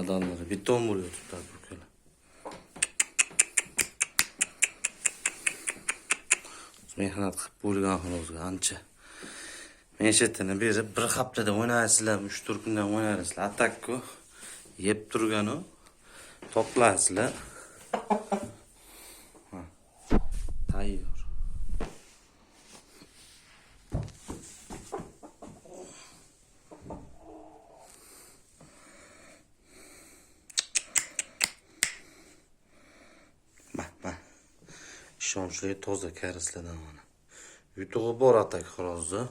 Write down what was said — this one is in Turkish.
Xonadonlari bitta umr yotibdi bu kuni. Mehnat qilib bo'lgan xonozga ancha. Meshetini berib bir haftada o'ynaysizlar, 3-4 kundan o'ynaysizlar. Atakku yeb turganu toplasizlar. Tayyor. İşonchli toza karislardan mana. Yutug'i bor atak xo'rozni.